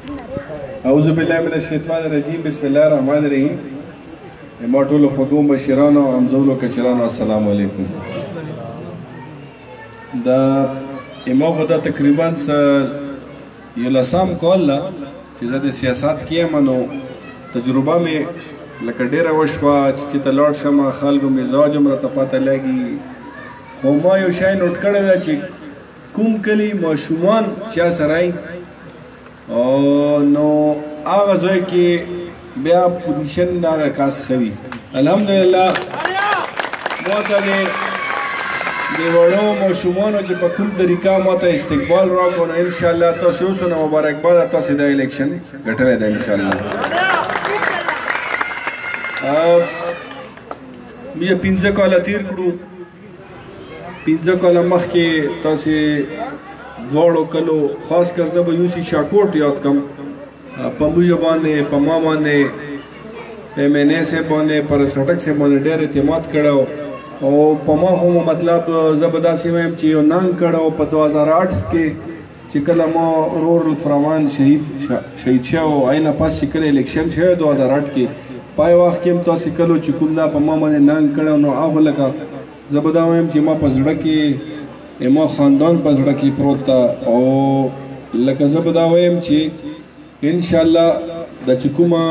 اعوذ بالله من الشیطان الرجیم بسم الله الرحمن الرحیم ما ټولو خوږو مشرانو همزولو کشرانو السلام علیکم دا ما خو دا تقریبا یو لسم کال ده چې زه د سیاست کې یم نو تجربه مې لکه ډېره وشوه چې ته لاړ شم خلکو مزاج هم راته پته لګي خو ما یو شی نوټ کړی ده چې کوم کلي ماشومان چا سره نو هغه ځای کې بیا پوزیشن د هغه کس ښه وي الحمدلله ما ته د وړو ماشومانو چې په کوم طریقه ما ته استقبال راکړو نو انشاءالله تاسو اوسو نو مبارکباد تاسو د الیکشن ګټلی ده انشاءالله بیا 15 کاله تیر کړو 15 کاله مخکې تاسې دواړو کلو خاص کر زه به یوسي شاکوټ یاد کړم په موږ باندې په ما باندې ایم این اے صاحب باندې پرس خټک صاحب باندې ډېر اعتماد کړی او په ما خو مطلب زه به داسې وایم چې یو ننګ کړی په 2008 کې چې کله ما ورور الفرمان شهید شوی او هغې نه پس چې کله الیکشن شوی 2008 کې پای وخت کې هم تاسې کلو چې کوم دا په ما باندې ننګ کړی نو هغه لکه زه به دا وایم چې ما په زړه کې ما خاندان په زړه کې پروت ده او لکه زه به دا وایم چې انشاءالله دا چې کومه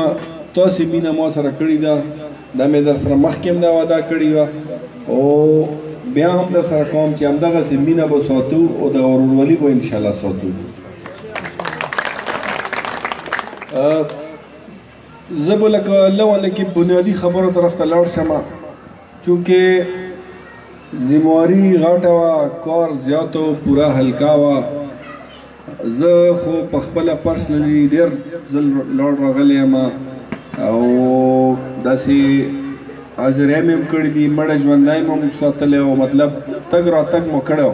تاسې مینه ما سره کړې ده دا مې در سره مخکې هم دا وعده کړې وه او بیا هم در سره کوم چې همدغسې مینه به ساتو او د ورورولي به انشاءالله ساتو زه به لکه لکه بنیادي خبرو طرف ته لاړ شم چونکې ذمواري غټه وه کار زیات و پوره هلکا وه زه خو په خپله پرسنلي ډېر ځل لاړ راغلی یم او داسې حاضرۍ مې هم کړي دي مړه ژوندی مې هم ساتلی او مطلب تګ راتګ مو کړی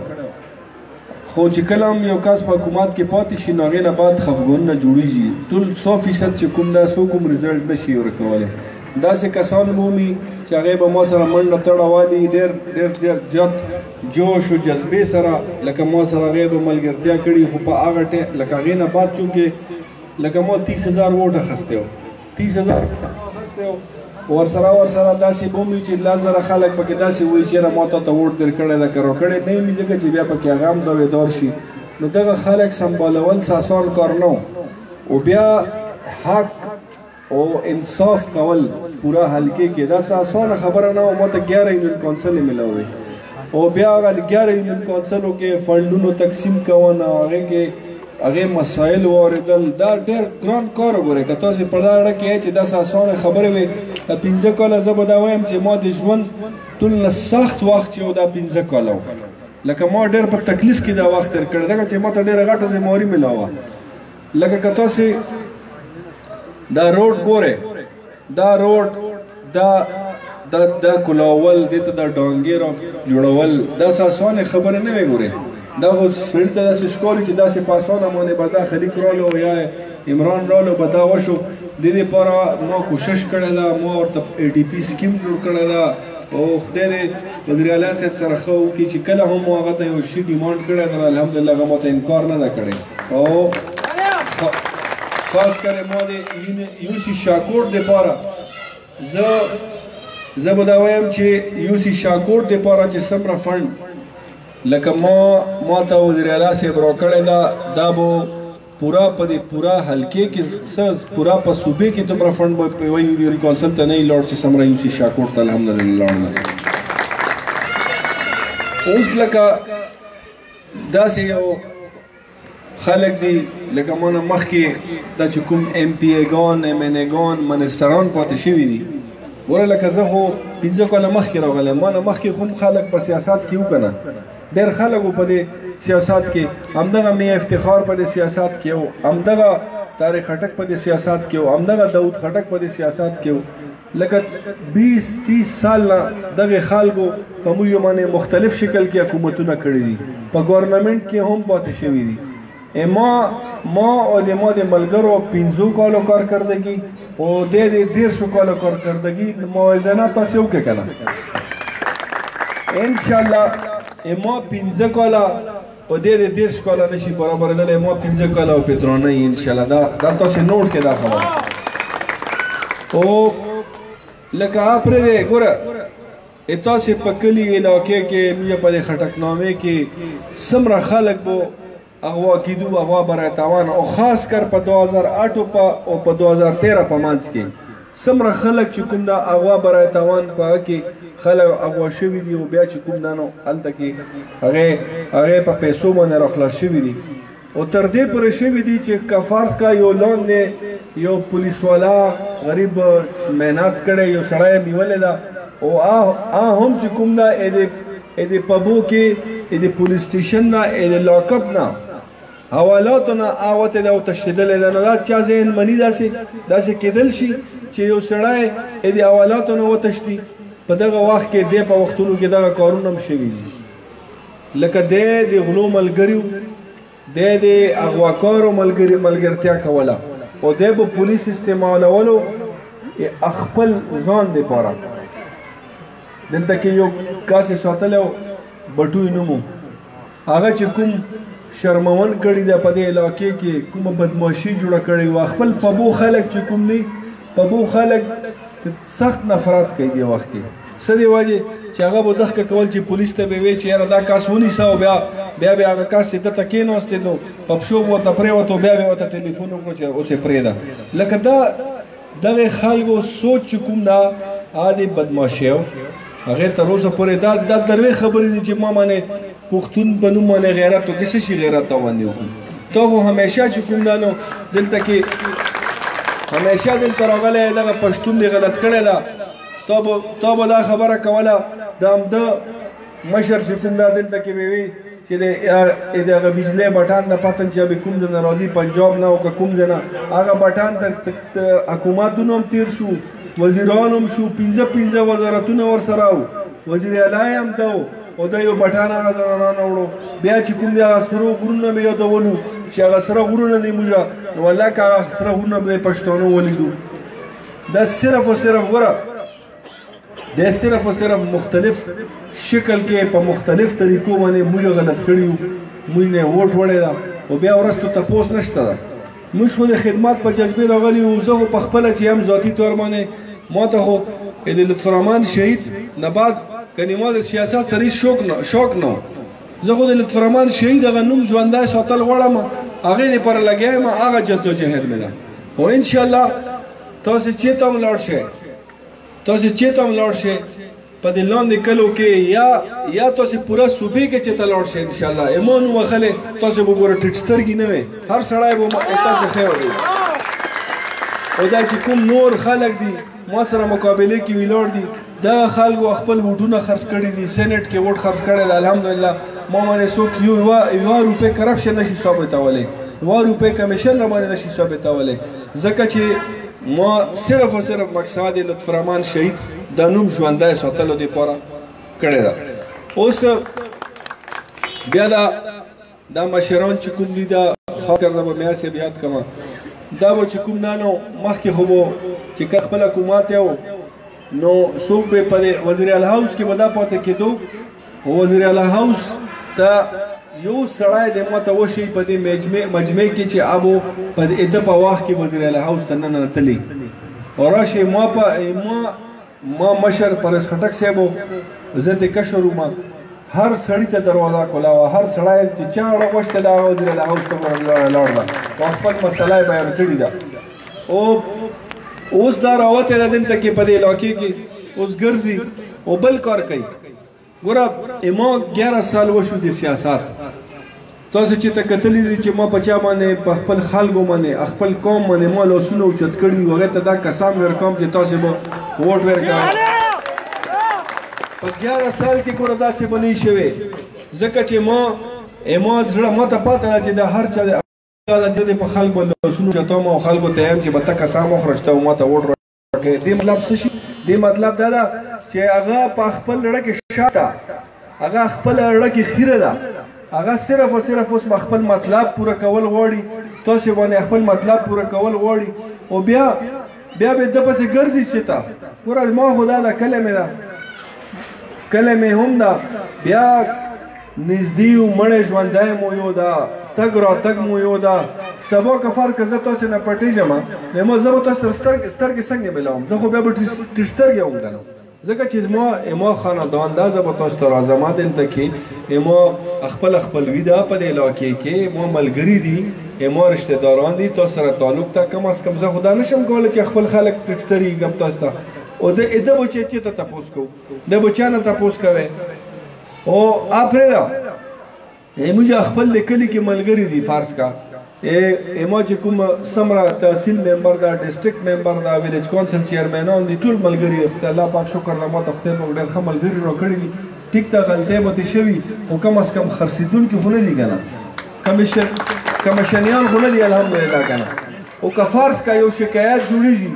خو چې کله هم یو کس په حکومت کې پاتې شي نو هغې نه بعد خفګانونه جوړېږي ټول 100% چې کوم دا څوک هم رزلټ نه شي ورکولی داسې کسان مومي چې هغې به ما سره منډه تړه والي ډېر زیات جوش او جذبې سره لکه ما سره هغې به ملګرتیا کړي خو په هغه لکه هغې نه بعد چونکې لکه ما 30,000 ووټ اخیستی و 30,000 اخیستی و ورسره داسې به وي چې 10,000 خلک پکې داسې وایي چېرې ما تا ته ووټ در کړی ده که راکړی نه وي ځکه چې بیا پکې هغه هم داویدار شي نو دغه خلک سمبالول آسان کار نه او بیا حق او انصاف کول پورا حلقې کې دا څه اسانه خبره نه وه ما ته 11 یونین کونسل یې میلاوی او بیا هغه 11 یونین کونسلو کې فنډونو تقسیم کول هغې کې هغې مسایل واورېدل دا ډېر ګران کار وګورئ که تاسې په دا اړه کې یې چې داسې اسانه خبرې وې 15 کاله زه به دا وایم چې ما د ژوند ټول نه سخت وخت چې و دا 15 کاله و لکه ما ډېر په تکلیف کې دا وخت تېر کړی ځکه چې ما ته ډېره غټه ذمواري میلاوه لکه که تاسې دا روډ ګورئ دا روډ دا کلاول دې ته دا ډانګې را جوړول داسې اسانه خبره نه وې ګورئ دا خو سړي ته داسې ښکاري چې داسې په اسانه باندې به دا خلیق رالو یا عمران رالو به دا وشو د دې لپاره ما کوشش کړې ده ما ورته ADP سکیم جوړ کړی ده او خدای دې وزیر اعلی صاحب سره ښه وکړي چې کله هم مو هغه ته یو شي ډیمانډ کړی ده الحمدلله هغه ما ته انکار نه ده کړی او خاص کر ما د یوسي شاکوټ دپاره زه به دا وایم چې یوسي شاکوټ دپاره چې څومره فنډ لکه ما ته وزیر اعلی صاحب راکړی ده دا به پورا په دې پورا حلقې کې پورا په صوبې کې دومره فنډ به په یوه یونین کونسل ته نه وي لاړ چې څومره یوسي شاکوټ ته الحمدلله لاړ نه اوس لکه داسې یو خلک دي لکه ما نه مخکې دا چې کوم MP ګان MNA ګان منسټران پاتې شوي دي ګوره لکه زه خو 15 کاله مخکې راغلی ما نه مخکې خو خلک په سیاست کې و که نه ډېر خلک و په دې سیاست کې همدغه مې افتخار په دې سیاست کې و همدغه طارق خټک په دې سیاست کې و همدغه داود خټک په دې سیاست کې و لکه 20-30 سال نه دغه خلکو په موږ باندې مختلف شکل کې حکومتونه کړي دي په ګورنمنټ کې هم پاتې شوي دي ما او د ما د ملګرو 15 کالو کارکردګي او د 150 کالو کارکردګي موازنه تاسو وکړئ کنه ان شاء الله ما 15 کاله او دې د 10 کاله نشي برابرېدلی ما 15 کاله او پترونه یې انشاءالله دا تاسې نوټ کړئ دا خبره او لکه پرېږدی ګوره تاسې په کلي علاقې کې موږ په دې خټکنامې کې څومره خلک به اغوا کېدو اغوا برای تاوان او خاص کر په 2008 او په 2013 په منځ کې څومره خلک چې کوم دا اغوا برای تاوان په هغه کې خلک اغوا شوي دي او بیا چې کوم دا نو هلته کې هغې په پیسو باندې راخلاص شوي دي او تر دې پورې شوي دي چې که فرض کا یو لاندې یو پولیس والا غریب محنت کړی یو سړی یې نیولې ده او هم چې کوم دا د پبو کې د پولیس سټیشن نه د لاک اپ نه حوالاتو نه آوتې ده او تښتېدلی ده نو دا چا ذهن مني داسې کېدل شي چې یو سړی د حوالاتو نه وتښتي په دغه وخت کې دی په وختونو کې دغه کارونه هم شوي دي لکه دی د غلو ملګري دی د اغواکارو ملګرتیا کوله او دی به پولیس استعمالولو خپل ځان دپاره دلته کې یو کاسې ساتلی او بټوی نوم هغه چې کوم شرمون کړي ده په دې علاقې کې کومه بدماشي جوړه کړې وه خپل پبو خلک چې کوم دي پبو خلک سخت نفرت کوي دې وخت کې څه دې وجې چې هغه به دښکه کول چې پولیس ته به وی چې یاره دا کاس ونیسه او بیا هغه کاس چې دلته کېناستېدو په پښو به ورته پرېوت او بیا به ورته ټلیفون وکړو چې اوس یې پرېږده لکه دغه خلکو سوچ چې کوم دا عادي بدماشي هغه تر اوسه پورې دا دروي خبرې دي چې ما باندې پښتون بنو باندې غیرت او کیسه شي غیرت باندې وکړو ته خو همیشه چې کوم دانو دلته کې همیشه دلته راغلی دغه پښتون دی غلط کړی ده تا به دا خبره کوله د همده مشر چې کوم دا دلته کې به وي چې د هغه بجلی بټان د پتن چې به کوم ځای نه راځي پنجاب نه او که کوم ځای نه هغه بټان د حکومتونو هم تېر شو وزیران هم شو 15 وزارتونه ورسره وو وزیر اعلی هم ته او دا یو بټان هغه ځانونه وړو بیا چې کوم دی هغه سرو غرونه مې یادولو چې هغه سره غرونه دي موږ نو والله که هغه سره غرونه به د پښتانو ولیدو دا صرف او صرف ګوره دا صرف او صرف مختلف شکل کې په مختلف طریقو باندې موږ غلط کړي یو موږ نه ووټ وړی ده او بیا وروسته تپوس نشته ده موږ خو د خدمت په جذبې راغلي یو زه خو په خپله چې هم ذاتي طور باندې ما ته خو د لطفرحمان شهید نه بعد کنې ما د سیاست سره شوق نه زه خو د لطفرحمان شهید هغه نوم ژوندی ساتل غواړم هغې دپاره لګیا یم هغه جدوجهد مې ده او انشاءالله تاسې چېرته هم لاړ شئ په دې لاندې کلو کې یا تاسې پوره صوبې کې چېرته لاړ شئ انشاءالله ایمان وخلې تاسې به ګوره ټیټ سترګې نه وې هر سړی به تاسې خیر وي او دا چې کوم نور خلک دي ما سره مقابلې کې ولاړ دي دغه خلکو خپل ووټونه خرڅ کړي دي سینټ کې ووټ خرڅ کړی دی الحمدلله ما باندې څوک یوه روپۍ کرپشن نشي ثابتولی 2 روپۍ کمیشن را باندې نشي ثابتولی ځکه چې ما صرف او صرف مقصد لطفرحمان شهید د نوم ژوندی ساتلو دپاره کړی ده اوس بیا دا مشران چې کوم دي دا خاطر د به میا صاحب یاد کړم دا به چې کوم دا نو مخکې خو به چې که خپل حکومت یو نو څوک به په وزیر اعلی هاوس کې به دا پاتې کېدو وزیر اعلی هاوس ته یو سړی د ماته وشي په دې مجمع کې چې ابو په د په وخت کې وزیر اعلی هاوس ته ننوتلی او راشي ما مشر پرس خټک صاحب زه د کشر وم هر سړی ته دروازه کوله هر سړی چې چا غوښته دا وزیر اعلی هاوس ته لاړ ده او خپل مسله یې بیان کړې ده او اوس دا راوتې ده دلته کې په دې علاقې کې اوس ګرځي او بل کار کوي ګوره ما 11 سال وشو د سیاست تاسو چې ته کتلی دي چې ما په چا باندې په خپل خلکو باندې خپل قوم باندې ما لاسونه اوچت کړي وو هغې ته دا قسم ورکوم چې تاسو به ووټ ورکوئ په 11 سال کې ګوره داسې به نه شوی ځکه چې ما زړه ما ته پاته ده چې د هر چا د په خلکو باندې لاسونه اوچتوم او خلکو ته یم چې به ته قسم وخوره چې ته ما ته ووټ راکړې دې مطلب څه شي دې مطلب دا ده چې هغه په خپل زړه کې شاته هغه خپل زړه کې خیره ده هغه صرف او صرف اوس خپل مطلب پوره کول غواړي تاسو باندې خپل مطلب پوره کول غواړي او بیا به د پسې ګرځي چې تا ګوره ما خدا دا کلمه هم ده بیا نږدې یو مړی ژوندی مو یو ده تګ راتګ مو یو ده سبا که فرق زه تاسو نه پټېږم نو ما زه به تاسو سره سترګې څنګه میلاوم زه خو بیا به ټیټ سترګې وګڼم ځکه چې ما خاندان دا زه به تاسو ته راځم دلته کې ما خپل وي ده په دې علاقې کې ما ملګري دي ما رشته داران دي تاسو سره تعلق ته کم از کم زه خو دا نشم کولی چې خپل خلک ټیټ سترګېږم تاسو ته او ده به چه ته تپوس کوو ده به چا نه تپوس کوئ او پرېږده موږ خپل لیکلي کې ملګري دي فرض کا ما چې کوم سمره تحصیل ممبر ده ډسټرکټ ممبر ده ویلیج کونسل چیرمنان دي ټول ملګري خدای الله پاک شکر ده ما ته خدای پاک ډېر ښه ملګري راکړي دي ټیک ته غلطۍ به ترې شوي خو کم از کم خرڅېدونکي خو نه دي که نه کمیشنیان خو نه دي الحمدلله که نه او که فرض کا یو شکایت جوړېږي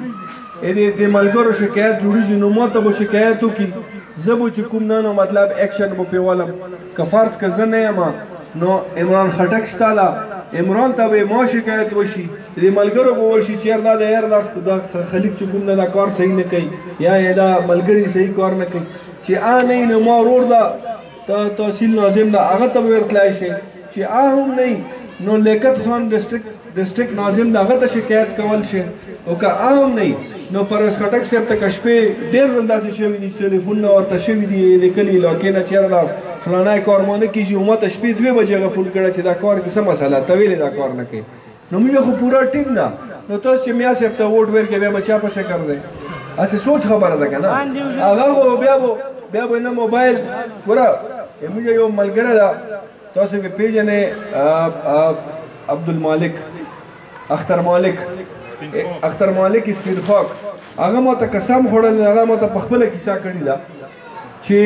د ملګرو شکایت جوړېږي نو ما ته به شکایت وکړي زه به چې کوم نه نو مطلب ایکشن به پرې ولم که فرض که زه نه یم نو عمران خټک شته ده عمران ته به ما شکایت وشي د ملګرو به وشي چې یار دا یار دا خلیق چې کوم نه دا کار صحیح نه کوي یا دا ملګري صحیح کار نه کوي چې نه نو ما ورور ده تحصیل ناظم ده هغه ته به ورتلی شي چې هم نه نو لیاقت خان ډسټرکټ ناظم ده هغه ته شکایت کول شي او که هم نه نو پرویز خټک صاحب ته که شپې ډېر ځل داسې شوي دي چې ټلیفونونه ورته شوي دي لیکلي علاقې نه چېرې دا فلانی کار ما نه کېږي او ما ته شپې 2 بجې هغه فون کړی چې دا کار کې څه مسله ته ویلې دا کار نه کوي نو موږ خو پوره ټیم ده نو تاسو چې میا صاحب ته ووټ ورکړئ بیا به چا په شکر دی هسې سوچ خبره ده که نه هغه خو بیا به نه موبایل ګوره موږ یو ملګری ده تاسو به پېژنئ عبدالمالک اختر مالک اسپیر خاک هغه ما ته قسم خوړل هغه ما ته په خپله کیسه کړې ده چې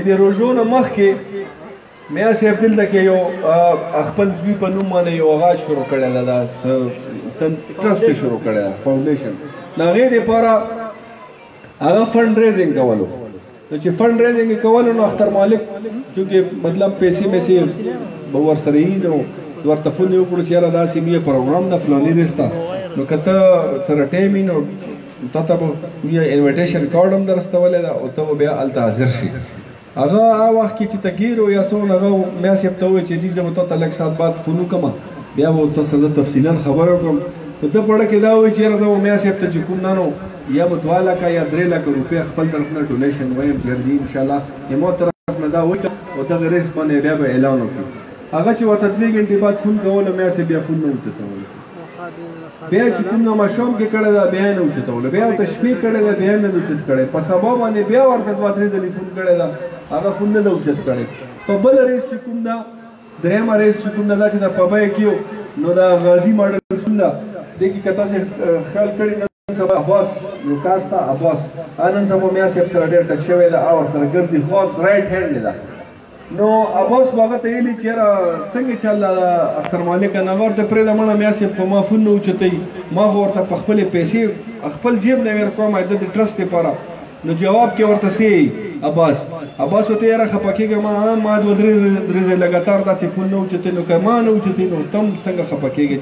د روژو نه مخکې میا صاحب دلته کې یو خپل دوی په نوم باندې یو آغاز شروع کړی ده دا ټرسټ شروع کړی ده فاونډیشن د هغې دپاره هغه فنډ ریزینګ کولو نو چې فنډ ریزینګ یې کولو نو اختر مالک چونکې مطلب پیسې میسې به ورسره یي نو ورته فون یې وکړو چې یاره داسې مې پروګرام ده فلاني ریز ته نو که ته سره ټایم وي نو تا ته به انویټیشن کارډ هم درستولی ده او ته به بیا هلته حاضر شي هغه هغه وخت کې چې ته ګیرو یا څه هغه میا صاحب ته ووایي چې جي زه به تا ته لږ ساعت بعد فون وکړم بیا به تا سره زه تفصیلا خبره وکړم نو ته په اړه کې دا وایي چې یاره دا میا صاحب ته چې کوم نه نو یا به 2 لکه یا 3 لکه روپۍ خپل طرف نه ډونیشن وایم چې ګرځي انشاءالله زما طرف نه دا وکړه او دغه ریس باندې بیا به اعلان وکړو هغه چې ورته 2 غنټې بعد فون کوله میا صاحب بیا فون نه اوچتولی بیا چې کوم نه ماښام کې کړی ده بیا یې نه اوچتولی بیا ورته شپې کړی ده بیا یې نه ده اوچت کړی په سبا باندې بیا ورته 2-3 ځلې فون کړی ده هغه فون نه ده اوچت کړی په بله ریس چې کوم ده درېیمه ریس چې کوم ده دا چې د پبای کې نو دا غازي ماډل رسول ده دې کې که تاسې خیال کړي نن سبا عباس یو کاس ته عباس نن سبا میا صاحب سره ډېر ټچ شوی ده او ورسره ګرځي خاص رایټ هینډ ده نو عباس به هغه ته ویلي چې یاره څنګه چې الله اختر مالک نه هغه ورته پرېږده مړه میا صاحب خو ما فون نه اوچتوي ما خو ورته په خپلې پیسې خپل جیب نه ورکوم د ټرسټ دپاره نو جواب کې ورته څه عباس ورته یاره خفه کېږه ما 2-3 ورځې لګاتار داسې فون نه اوچتوي نو که ما نه اوچتوي نو ته هم څنګه خفه کېږې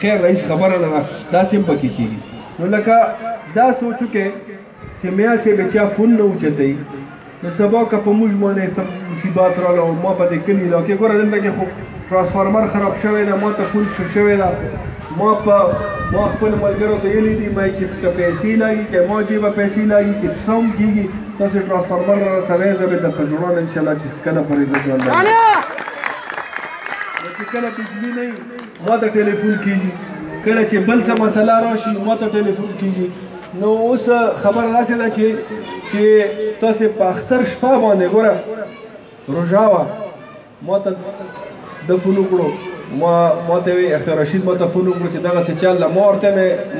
خیر ده هېڅ خبره نه ده داسې هم پکې کېږي نو لکه دا سوچ وکړې چې میا صاحب یې چا فون نه اوچتوي نو سبا که په موږ باندې څه مصیبات راغله او ما په دې کلي علاقې ګوره دلته کې خو ټرانسفارمر خراب شوی ده ما ته فون شوی ده ما خپلو ملګرو ته ویلي دي ما چې که پیسې لګي که ما جیبه پیسې لګي که څه هم کېږي تاسې ټرانسفارمر راسوئ زه به درته جوړوم انشاءالله چې کله پورې زه ژوندی نو چې کله بجلي نه وي ما ته ټلیفون کېږي کله چې بل څه مسله راشي ما ته ټلیفون کېږي نو اوس خبره داسې ده چې تاسې په اختر شپه باندې ګوره روژه وه ما ته د فون وکړو ما ته وی اختر رشید ما ته فون وکړو چې دغسې چل ده ما ورته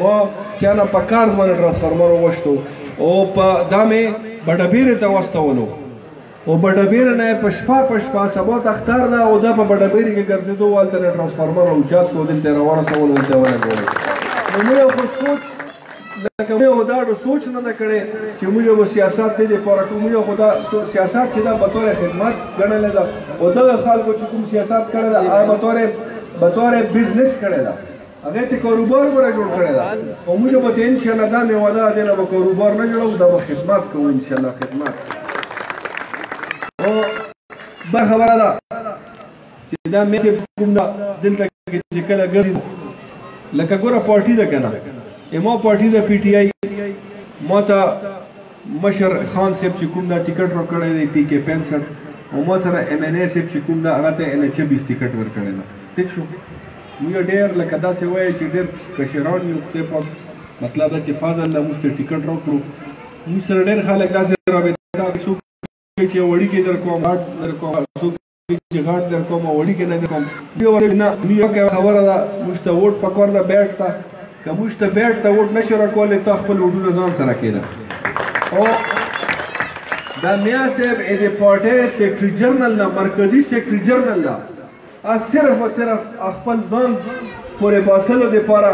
ما چا نه په کارت باندې ټرانسفارمر وغوښتو او په دا مې بډهبیرې ته واستولو او بډهبیرې نه یې په شپه سبا ته اختر ده او دا په بډهبیرې کې ګرځېدو هلته نه ټرانسفارمر اوچات کړو دلته یې راورسولو دلته ولګولو نو موږ خو سوچ لکه موږ دا ډو سوچ نه ده کړی چې موږ به سیاست دې دپاره کوو موږ خو دا سیاست چې دا بطور خدمت ګڼلی ده او دغه خلکو چې کوم سیاست کړی ده هغه بطور بزنس کړی ده هغې ته کاروبار ګوره جوړ کړی ده او موږ به ته انشاءالله دا مې وعده دې نه به کاروبار نه جوړوو دا به خدمت کوو انشاءالله خدمت او بل خبره ده چې دا مې کوم دا دلته چې کله ګرځي لکه ګوره پارټي ده که نه ما پارټي ده پی ټي آی ما ته مشر خان صاحب چې کوم دا ټیکټ ورکړی دی پی کې 65 او ما سره ایم ان اے صاحب چې کوم دا هغه ته ان 26 ټیکټ ورکړی ده ټیک شو موږ ډېر لکه داسې وایي چې ډېر کشران یو خدای پاک مطلب دا چې فاضل له موږ ته ټیکټ راکړو موږ سره ډېر خلک داسې رابطه څوک چې وړي کې در کوم غاټ در کوم څوک چې غاټ در کوم وړي کې نه در کوم نه یو خبره ده موږ ته ووټ پکور ده بیټ ته که موږ ته بیټ ته ووټ نشو راکولی تا خپل ووټونه ځان سره کېده او دا میا صاحب د پارټۍ سیکرټري جنرل نه مرکزي سیکرټري جنرل نه صرف او صرف خپل ځان پورې باسلو دپاره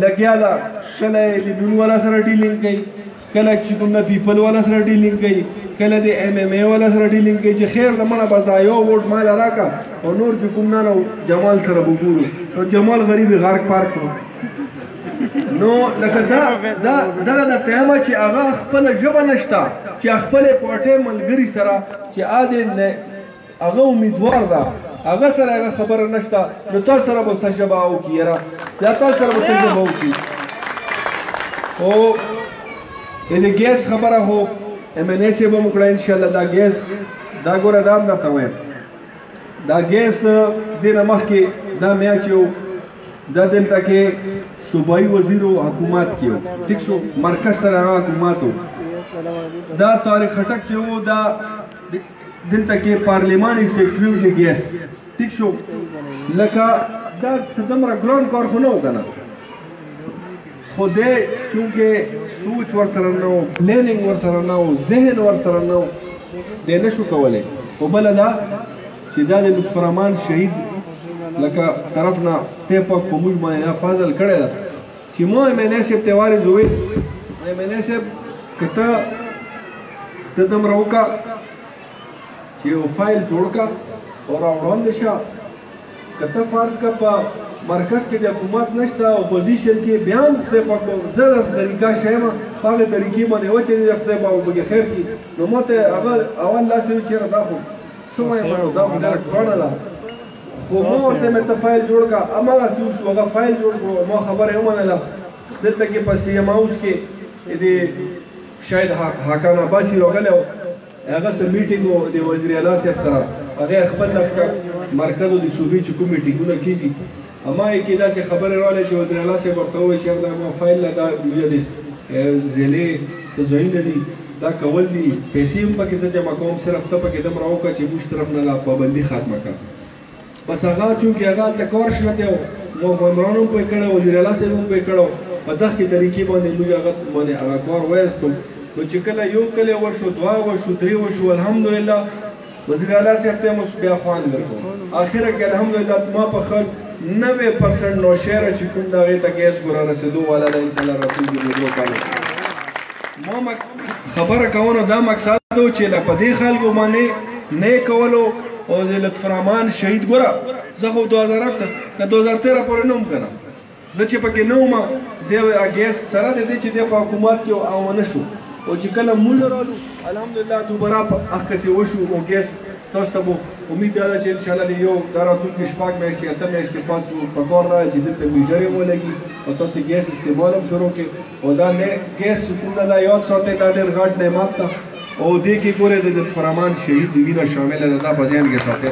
لګیا ده کله یې د نون والا سره ډیلینګ کوي کله چې کوم د پیپل والا سره ډیلینګ کوي کله د ایم ایم اے والا سره ډیلینګ کوي چې خیر د مړه بس دا یو ووټ مال راکړه او نور چې کوم نه جمال سره به ګورو نو جمال غریب یې غرق پار کړو نو لکه دغه د تیمه چې هغه خپله ژبه نشته چې خپلې پارټۍ ملګري سره چې هغه امیدوار ده هغه سره هغه خبره نشته نو تاسو سره به څه ژبه وکړي یاره یا تاسو سره به څه ژبه وکړي او د ګیس خبره هو ایم ان اے صاحب به مو کړه انشاءالله دا ګیس دا ګوره دا هم درته وایم دا ګیس دې نه مخکې دا میا چې و دا دلته کې صوبایي وزیر و حکومت کې و ټیک شو مرکز سره هغه حکومت و دا طارق خټک چې و دا دلته کې پارلماني سیکرټري و د ګیس ټیک شو لکه دا څه دومره ګران کار خو نه و که نه خو دی چونکې سوچ ورسره نه و پلیننګ ورسره نه و ذهن ورسره نه و دی نه شو کولی خو بله دا چې دا د لطفر رحمان شهید لکه طرف نه تی پاک په موږ باندې دا فضل کړی ده چې ما ایم ان اے صاحب ته وارد وویل ایم ان اے صاحب که ته دومره وکړه چې یو فایل جوړ کړه او راوړاندې شه که ته فرض کړه په مرکز کې د حکومت نشته اپوزیشن کې بیا هم خدای پاک زه د طریقه شیم په هغې طریقې باندې وچې د خدای پاک به خیر کړي نو ما ته هغه اول لاس ویل چېرې دا خو څه وایم دا خو ډېره ګرانه ده خو ما ورته مې ته فایل جوړ کړه هماغسې وشو هغه فایل جوړ کړو ما خبره یې ومنله دلته کې په سی ایم هاوس کې د شاید حاکم عباسي راغلی و هغه سره میټینګ و د وزیر اعلی صاحب سره هغې خپل مرکز او د صوبې چې کوم میټینګونه کېږي اما یې کې داسې خبرې راغلی چې وزیر اعلی صاحب ورته ووایي چې دا ما فایل نه دا د ضلعې څه ځایونه دي دا کول دي پیسې هم پکې زه جمع کوم صرف ته پکې دومره وکړه چې موږ طرف نه لا پابندي ختمه کړه بس هغه چونکې هغه هلته کار شته دی ما خو عمران هم پوی کړی وزیر اعلی صاحب هم پوی کړی په دغې طریقې باندې موږ هغه کار وایستو نو چې کله یو کلی وشو دوه وشو درې وشو الحمدلله وزیر اعلی صاحب ته مو بیا خوند ورکړو اخره کې الحمدلله ما په خل 90% نوشهره چې کوم د هغې ته ګیس ګوره رسېدو والا ده انشاءالله راتلونکي د 2 کالو ما خبره کوو نو دا مقصد و چې په دې خلکو باندې نه کولو او د لطفر رحمان شهید ګوره زه خو 2008 نه 2013 پورې نه وم که نه زه چې پکې نه وم د ګیس سره د دې چې دی په حکومت کې او ونه شو او چې کله موږ رالو الحمدلله دوباره په هغسې وشو او ګیس تاسو ته به امید دا ده چې انشاءالله د یو دا راتلونکي 6 میاشتې 8 میاشتې پاس پکار ده چې دلته میټر یې ولګي او تاسو ګیس استعمال هم شروع کړئ او دا ګیس چې کوم ده دا یاد ساتئ دا ډېر غټ نعمت ده او دې کې ګورئ د لطفر رحمان شهید وینه شامله ده دا په ذهن کې ساتئ